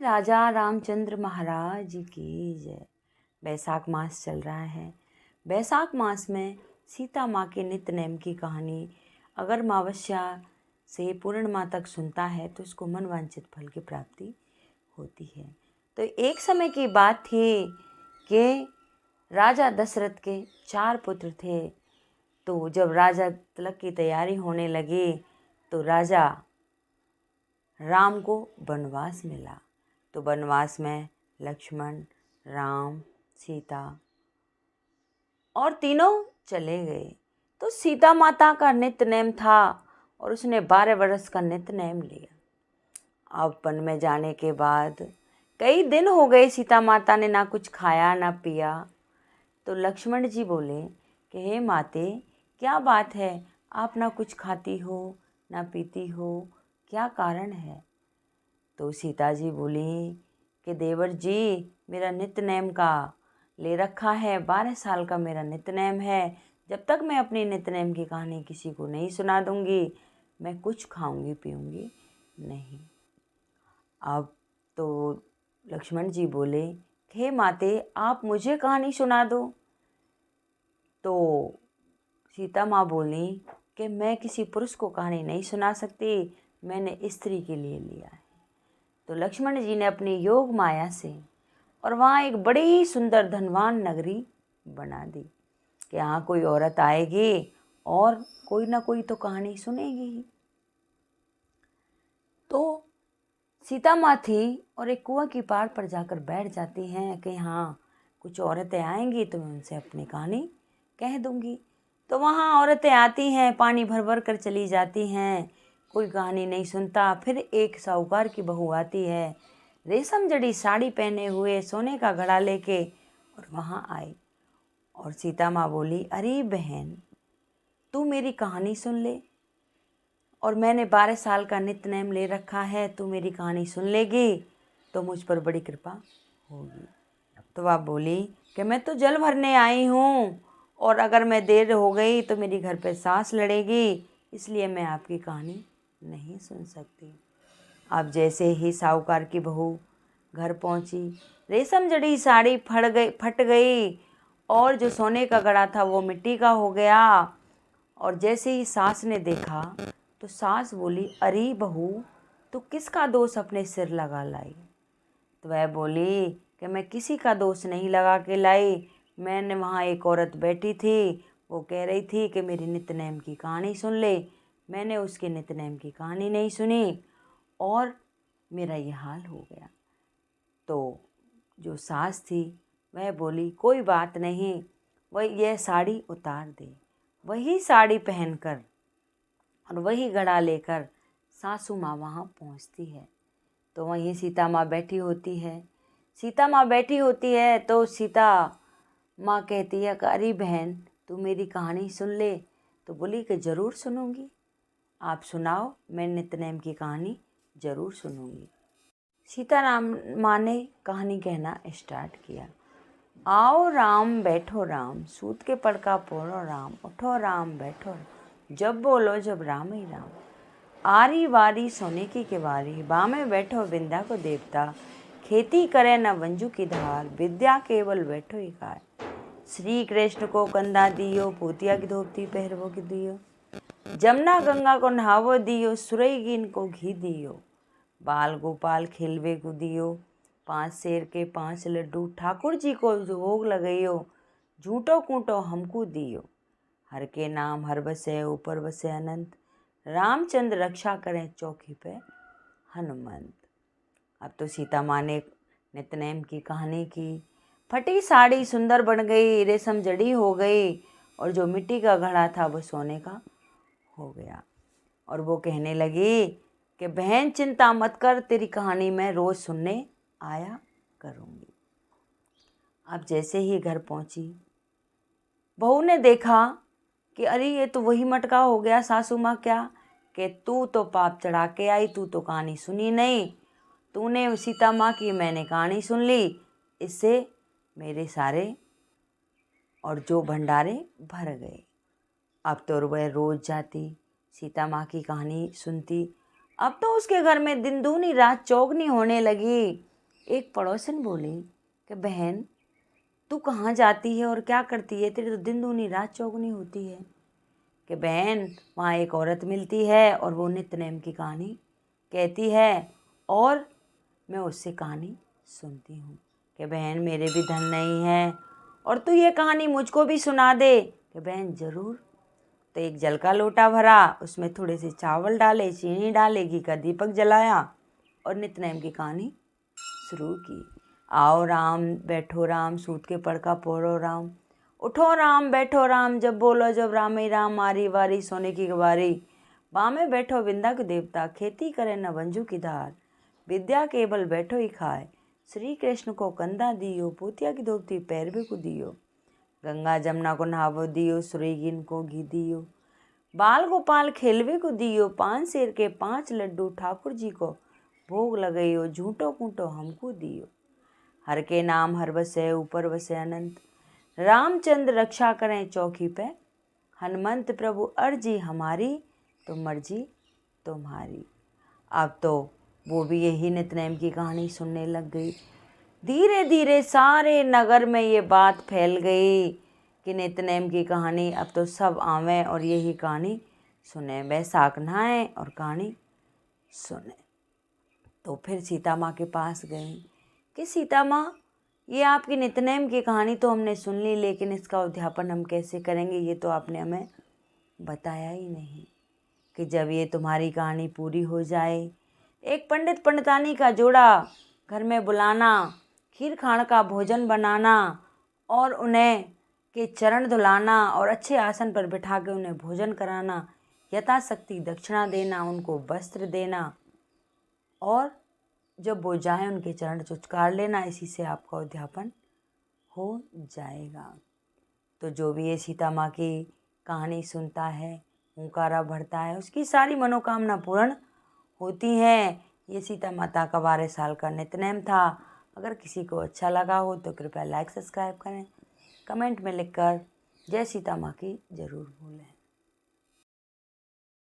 राजा रामचंद्र महाराज की जय। बैसाख मास चल रहा है। बैसाख मास में सीता माँ के नित्य नेम की कहानी अगर अमावस्या से पूर्णिमा तक सुनता है तो उसको मनवांछित फल की प्राप्ति होती है। तो एक समय की बात थी कि राजा दशरथ के 4 पुत्र थे। तो जब राजा तिलक की तैयारी होने लगी तो राजा राम को वनवास मिला। तो वनवास में लक्ष्मण, राम, सीता और तीनों चले गए। तो सीता माता का नित्य नेम था और उसने 12 वर्ष का नित्य नेम लिया। अब वन में जाने के बाद कई दिन हो गए, सीता माता ने ना कुछ खाया ना पिया। तो लक्ष्मण जी बोले कि हे माते, क्या बात है, आप ना कुछ खाती हो ना पीती हो, क्या कारण है? तो सीता जी बोली कि देवर जी, मेरा नित्य नेम का ले रखा है, 12 साल का मेरा नित्य नेम है। जब तक मैं अपनी नित्य नेम की कहानी किसी को नहीं सुना दूंगी, मैं कुछ खाऊंगी पीऊंगी नहीं। अब तो लक्ष्मण जी बोले, हे माते, आप मुझे कहानी सुना दो। तो सीता माँ बोली कि मैं किसी पुरुष को कहानी नहीं सुना सकती, मैंने स्त्री के लिए लिया है। तो लक्ष्मण जी ने अपनी योग माया से और वहाँ एक बड़ी सुंदर धनवान नगरी बना दी कि यहाँ कोई औरत आएगी और कोई ना कोई तो कहानी सुनेगी ही। तो सीता माँ थी और एक कुआं की पार पर जाकर बैठ जाती हैं कि हाँ, कुछ औरतें आएंगी तो मैं उनसे अपनी कहानी कह दूंगी। तो वहाँ औरतें आती हैं, पानी भर भर कर चली जाती हैं, कोई कहानी नहीं सुनता। फिर एक साहूकार की बहू आती है, रेशम जड़ी साड़ी पहने हुए, सोने का घड़ा लेके, और वहाँ आई। और सीता माँ बोली, अरे बहन, तू मेरी कहानी सुन ले, और मैंने 12 साल का नित्य नेम ले रखा है, तू मेरी कहानी सुन लेगी तो मुझ पर बड़ी कृपा होगी। तो वह बोली कि मैं तो जल भरने आई हूँ और अगर मैं देर हो गई तो मेरी घर पे सास लड़ेगी, इसलिए मैं आपकी कहानी नहीं सुन सकती। अब जैसे ही साहूकार की बहू घर पहुँची, रेशम जड़ी साड़ी फट गई और जो सोने का घड़ा था वो मिट्टी का हो गया। और जैसे ही सास ने देखा तो सास बोली, अरे बहू, तू किसका दोष अपने सिर लगा लाई? तो वह बोली कि मैं किसी का दोष नहीं लगा के लाई, मैंने वहाँ एक औरत बैठी थी, वो कह रही थी कि मेरी नित्य नेम की कहानी सुन ले। मैंने उसके नित्य नेम की कहानी नहीं सुनी और मेरा ये हाल हो गया। तो जो सास थी वह बोली, कोई बात नहीं, वह यह साड़ी उतार दे। वही साड़ी पहनकर और वही घड़ा लेकर सासू माँ वहाँ पहुँचती है। तो वहीं सीता माँ बैठी होती है। सीता माँ बैठी होती है तो सीता माँ कहती है कि अरे बहन, तू मेरी कहानी सुन ले। तो बोली कि ज़रूर सुनूंगी, आप सुनाओ, मैं नित्य नेम की कहानी ज़रूर सुनूंगी। सीता राम माँ ने कहानी कहना स्टार्ट किया। आओ राम बैठो राम, सूत के पड़का पोड़ो राम, उठो राम बैठो, जब बोलो जब राम ही राम। आरी वारी सोने की केवारी, बामे बैठो विंध्या को देवता, खेती करे न वंजू की धार, विद्या केवल बैठो ही कार। श्री कृष्ण को कंधा दियो, पोतिया की धोती पहरवो की दियो, जमुना गंगा को नहावो दियो, सुरईगीन को घी दियो, बाल गोपाल खिलवे को दियो, 5 शेर के 5 लड्डू, ठाकुर जी को भोग लगइयो, झूठो कूटो हमको दियो, हर के नाम हर बसे ऊपर बसे अनंत, रामचंद्र रक्षा करें चौकी पे हनुमंत। अब तो सीता माँ ने नित्य नेम की कहानी की। फटी साड़ी सुंदर बन गई, रेशम जड़ी हो गई और जो मिट्टी का घड़ा था वो सोने का हो गया। और वो कहने लगी कि बहन चिंता मत कर, तेरी कहानी मैं रोज़ सुनने आया करूँगी। अब जैसे ही घर पहुँची, बहू ने देखा कि अरे ये तो वही मटका हो गया। सासू माँ क्या कि तू तो पाप चढ़ा के आई, तू तो कहानी सुनी नहीं, तूने सीता माँ की मैंने कहानी सुन ली, इससे मेरे सारे और जो भंडारे भर गए। अब तो वह रोज जाती, सीता माँ की कहानी सुनती। अब तो उसके घर में दिन दूनी रात चौगनी होने लगी एक पड़ोसन बोली कि बहन, तू कहाँ जाती है और क्या करती है? तेरी तो दिन दूनी रात चौगुनी होती है। कि बहन, वहाँ एक औरत मिलती है और वो नित्य नेम की कहानी कहती है और मैं उससे कहानी सुनती हूँ। कि बहन, मेरे भी धन नहीं है और तू ये कहानी मुझको भी सुना दे। कि बहन ज़रूर। तो एक जल का लोटा भरा, उसमें थोड़े से चावल डाले, चीनी डाले, घी का दीपक जलाया और नित्य नेम की कहानी शुरू की। आओ राम, बैठो राम, सूत के पड़ का पोरो राम, उठो राम, बैठो राम, जब बोलो जब राम ही राम, मारी वारी सोने की गवारी, बामे बैठो विंदा के देवता, खेती करे न बंजू की धार, विद्या केवल बैठो ही खाए, श्री कृष्ण को कंधा दियो, पूतिया की धोती पैर भी को दियो, गंगा जमुना को नहावो दियो, सुरेगिन को घी दियो, बाल गोपाल खेलवे को दियो, 5 शेर के 5 लड्डू ठाकुर जी को भोग लगइयो, झूठो कूटो हमको दियो, हर के नाम हर बसे ऊपर बसे अनंत, रामचंद्र रक्षा करें चौकी पे, हनुमंत प्रभु अर्जी हमारी, तो मर्जी तुम्हारी। अब तो वो भी यही नित्य की कहानी सुनने लग गई। धीरे धीरे सारे नगर में ये बात फैल गई कि नित्य की कहानी अब तो सब आवें और यही कहानी सुने, बैसाख नहाए और कहानी सुने। तो फिर सीता माँ के पास गए कि सीता माँ, ये आपकी नित्य की कहानी तो हमने सुन ली, लेकिन इसका उद्यापन हम कैसे करेंगे, ये तो आपने हमें बताया ही नहीं। कि जब ये तुम्हारी कहानी पूरी हो जाए, एक पंडित पंडितानी का जोड़ा घर में बुलाना, खीर खाण का भोजन बनाना और उन्हें के चरण धुलाना और अच्छे आसन पर बिठा के उन्हें भोजन कराना, यथाशक्ति दक्षिणा देना, उनको वस्त्र देना और जब वो जाए उनके चरण चुचकार लेना, इसी से आपका उद्यापन हो जाएगा। तो जो भी ये सीता माँ की कहानी सुनता है, हुंकारा भरता है, उसकी सारी मनोकामना पूर्ण होती हैं। ये सीता माता का 12 साल का नित्य था। अगर किसी को अच्छा लगा हो तो कृपया लाइक सब्सक्राइब करें, कमेंट में लिखकर जय सीता माँ की ज़रूर बोलें।